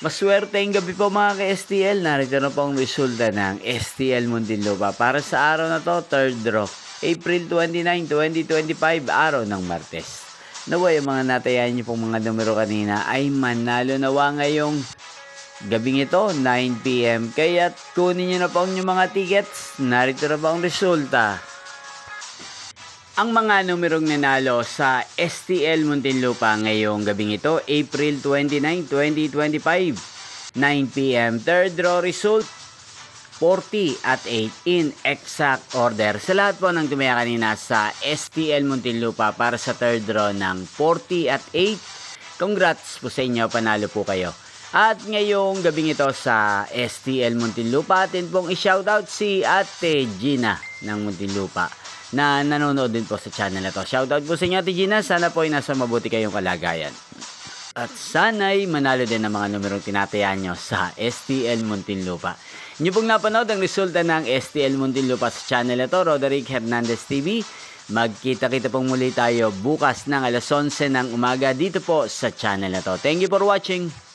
Maswerteng gabi po mga ka-STL. Narito na po ang resulta ng STL Muntinlupa para sa araw na to, third draw, April 29, 2025, araw ng Martes. Naway, ang mga natayan niyo pong mga numero kanina ay manalo nawa ngayong gabing ito, 9 PM. Kaya kunin niyo na po ang inyong mga tickets. Narito na po ang resulta. Ang mga numerong nanalo sa STL Muntinlupa ngayong gabing ito, April 29, 2025, 9 PM. Third draw result, 40 at 8 in exact order. Sa lahat po ng tumaya kanina sa STL Muntinlupa para sa third draw ng 40 at 8, congrats po sa inyo, panalo po kayo. At ngayong gabing ito sa STL Muntinlupa, atin pong i-shoutout si Ate Gina ng Muntinlupa na nanonood din po sa channel na to. Shoutout po sa inyo, Ate Gina. Sana po ay nasa mabuti kayong kalagayan. At sana'y manalo din ang mga numerong tinatayaan nyo sa STL Muntinlupa. Inyo pong napanood ang resulta ng STL Muntinlupa sa channel na to, Roderick Hernandez TV. Magkita-kita pong muli tayo bukas ng alas 11 ng umaga dito po sa channel na to. Thank you for watching.